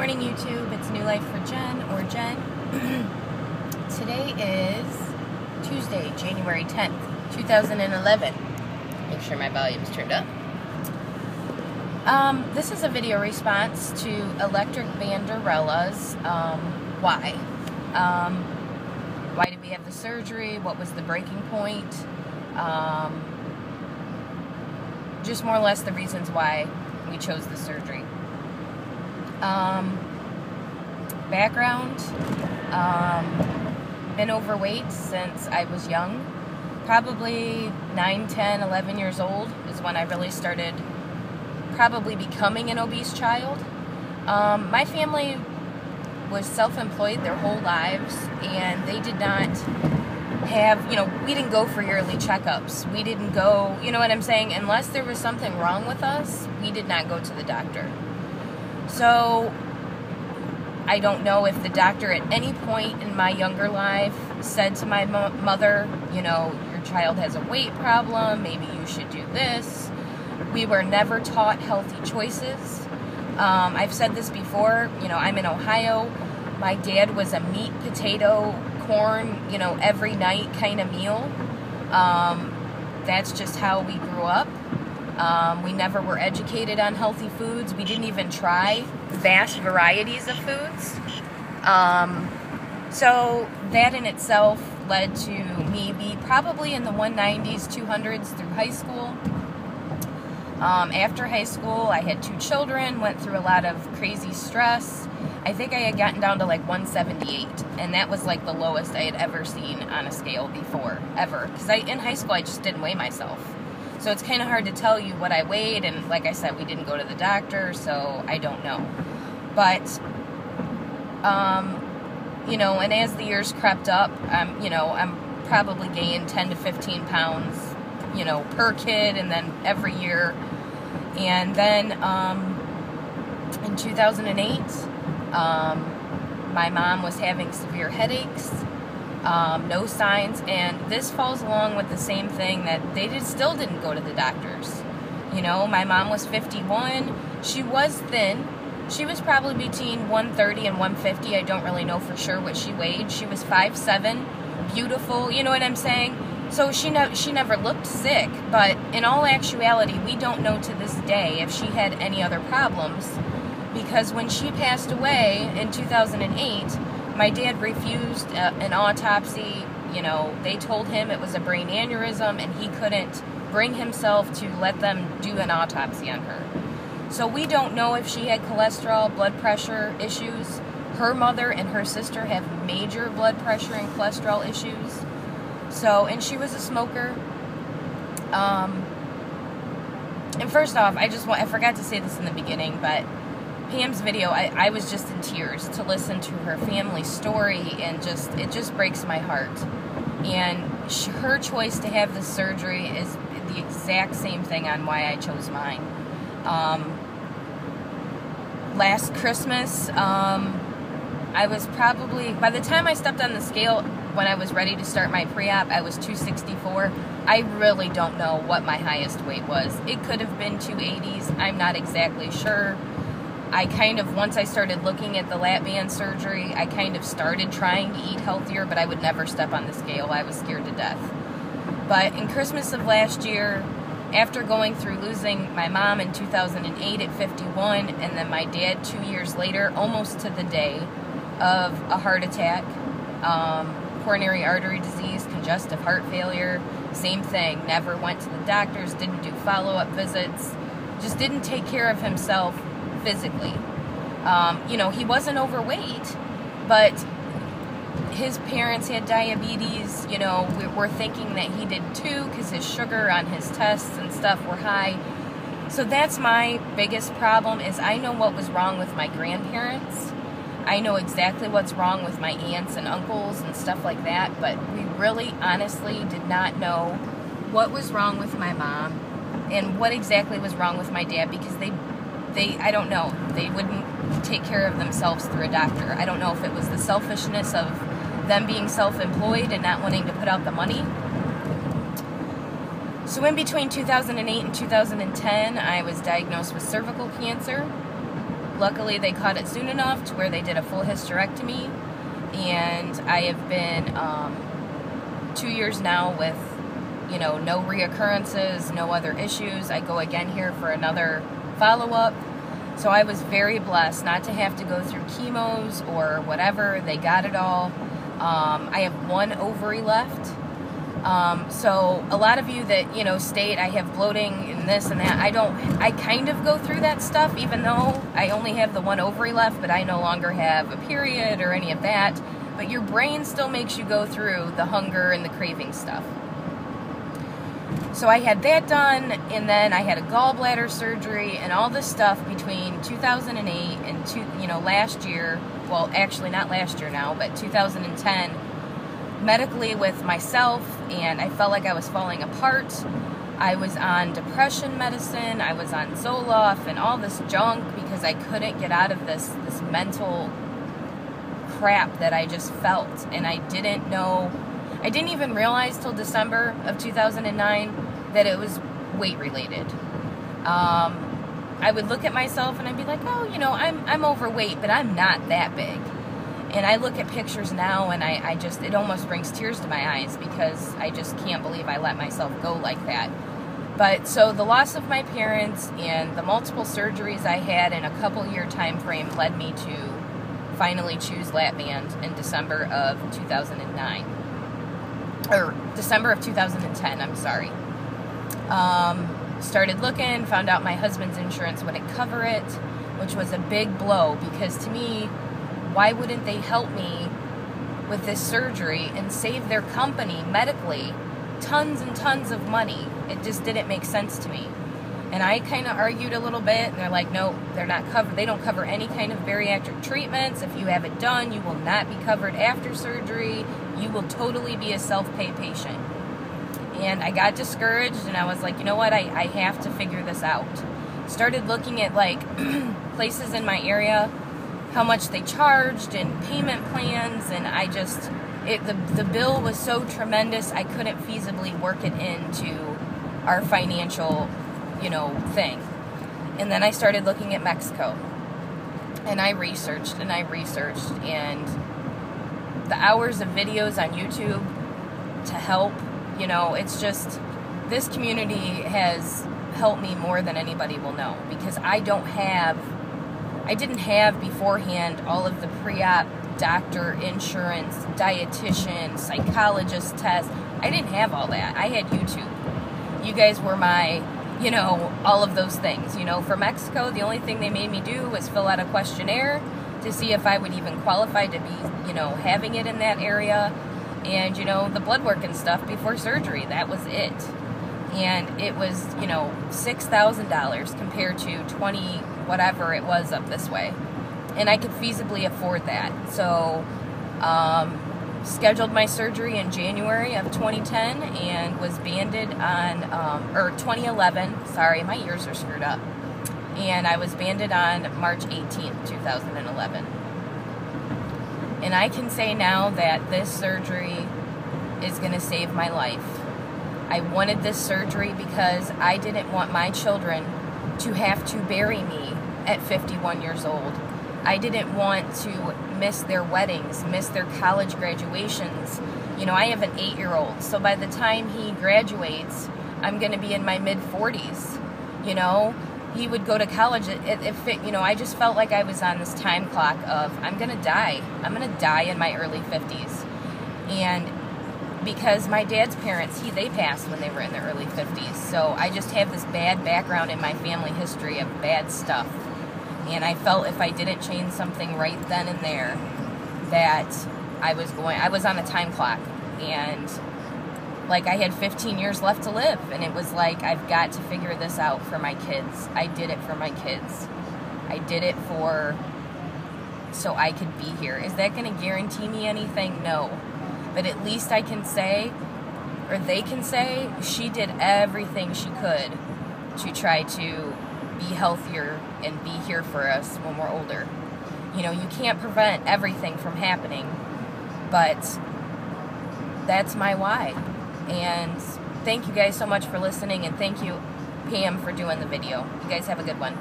morning, YouTube. It's New Life for Jen, or Jen. Today is Tuesday, January 10th, 2011. Make sure my volume's turned up. This is a video response to electircbanderella's why. Why did we have the surgery? What was the breaking point? Just more or less the reasons why we chose the surgery. Background, been overweight since I was young. Probably 9, 10, 11 years old is when I really started probably becoming an obese child. My family was self-employed their whole lives, and they did not have, we didn't go for yearly checkups. We didn't go, you know what I'm saying? Unless there was something wrong with us, we did not go to the doctor. So I don't know if the doctor at any point in my younger life said to my mother, your child has a weight problem, maybe you should do this. We were never taught healthy choices. I've said this before, I'm in Ohio. My dad was a meat, potato, corn, every night kind of meal. That's just how we grew up. We never were educated on healthy foods. We didn't even try vast varieties of foods. So that in itself led to me be probably in the 190s, 200s through high school. After high school, I had 2 children, went through a lot of crazy stress. I think I had gotten down to like 178, and that was like the lowest I had ever seen on a scale before, ever. Because in high school, I just didn't weigh myself. So it's kind of hard to tell you what I weighed, and like I said, we didn't go to the doctor, so I don't know. But, and as the years crept up, I'm probably gained 10 to 15 pounds, per kid, and then every year. And then in 2008, my mom was having severe headaches. No signs, and this falls along with the same thing that they still didn't go to the doctors. My mom was 51. She was thin. She was probably between 130 and 150. I don't really know for sure what she weighed. She was 5'7", beautiful, you know what I'm saying? So she never looked sick, but in all actuality, we don't know to this day if she had any other problems, because when she passed away in 2008, my dad refused an autopsy. They told him it was a brain aneurysm, and he couldn't bring himself to let them do an autopsy on her. So we don't know if she had cholesterol, blood pressure issues. Her mother and her sister have major blood pressure and cholesterol issues. So, and she was a smoker. And first off, I forgot to say this in the beginning, but Pam's video, I was just in tears to listen to her family story, and it just breaks my heart. And her choice to have this surgery is the exact same thing on why I chose mine. Last Christmas, I was probably, by the time I stepped on the scale, when I was ready to start my pre-op, I was 264. I really don't know what my highest weight was. It could have been 280s. I'm not exactly sure. Once I started looking at the lapband surgery, I kind of started trying to eat healthier, but I would never step on the scale. I was scared to death. But in Christmas of last year, after going through losing my mom in 2008 at 51, and then my dad 2 years later, almost to the day of a heart attack, coronary artery disease, congestive heart failure, same thing. Never went to the doctors, didn't do follow-up visits, just didn't take care of himself physically. He wasn't overweight, but his parents had diabetes. We're thinking that he did too, because his sugar on his tests and stuff were high. So that's my biggest problem, is I know what was wrong with my grandparents. I know exactly what's wrong with my aunts and uncles and stuff like that, but we really honestly did not know what was wrong with my mom and what exactly was wrong with my dad, because I don't know, they wouldn't take care of themselves through a doctor. I don't know if it was the selfishness of them being self-employed and not wanting to put out the money. So in between 2008 and 2010, I was diagnosed with cervical cancer. luckily they caught it soon enough to where they did a full hysterectomy, and I have been 2 years now with, you know, no reoccurrences, no other issues. I go again here for another follow-up. So I was very blessed not to have to go through chemos or whatever. They got it all. I have one ovary left. So a lot of you that, you know, state I have bloating and this and that, I kind of go through that stuff, even though I only have the one ovary left, but I no longer have a period or any of that. But your brain still makes you go through the hunger and the craving stuff. So I had that done, and then I had a gallbladder surgery and all this stuff between 2008 and last year. Well, actually not last year now, but 2010, medically with myself, and I felt like I was falling apart. I was on depression medicine, I was on Zoloft and all this junk because I couldn't get out of this mental crap that I just felt, and I didn't even realize till December of 2009 that it was weight related. I would look at myself and I'd be like, oh, you know, I'm overweight, but I'm not that big. And I look at pictures now and it almost brings tears to my eyes because I just can't believe I let myself go like that. But so the loss of my parents and the multiple surgeries I had in a couple-year time frame led me to finally choose lapband in December of 2009. Or December of 2010, I'm sorry. Started looking, found out my husband's insurance wouldn't cover it, which was a big blow because to me, why wouldn't they help me with this surgery and save their company medically tons and tons of money? It just didn't make sense to me. And I kind of argued a little bit, and they're like, no, they're not covered. They don't cover any kind of bariatric treatments. If you have it done, you will not be covered after surgery. You will totally be a self-pay patient. And I got discouraged, and I was like, you know what, I have to figure this out. Started looking at, like, places in my area, how much they charged, and payment plans, and the bill was so tremendous, I couldn't feasibly work it into our financial, thing. And then I started looking at Mexico, and I researched, and the hours of videos on YouTube to help, it's just, this community has helped me more than anybody will know, because I didn't have beforehand all of the pre-op doctor, insurance, dietitian, psychologist tests. I didn't have all that. I had YouTube. You guys were my, all of those things. For Mexico, the only thing they made me do was fill out a questionnaire to see if I would even qualify to be, having it in that area. And, the blood work and stuff before surgery, that was it. And it was, $6,000 compared to 20, whatever it was up this way. And I could feasibly afford that. So, scheduled my surgery in January of 2010 and was banded on, 2011, sorry, my ears are screwed up. And I was banded on March 18th, 2011. And I can say now that this surgery is going to save my life. I wanted this surgery because I didn't want my children to have to bury me at 51 years old. I didn't want to miss their weddings, miss their college graduations. I have an 8-year-old, so by the time he graduates, I'm going to be in my mid-40s. He would go to college. I just felt like I was on this time clock of, I'm going to die. I'm going to die in my early 50s. And because my dad's parents, they passed when they were in their early 50s. So I just have this bad background in my family history of bad stuff. And I felt if I didn't change something right then and there, that I was on a time clock. And like I had 15 years left to live. And it was like, I've got to figure this out for my kids. I did it for my kids. I did it so I could be here. Is that going to guarantee me anything? No. But at least I can say, or they can say, she did everything she could to try to be healthier and be here for us when we're older. You can't prevent everything from happening, but that's my why. And thank you guys so much for listening, and thank you, Pam, for doing the video. You guys have a good one.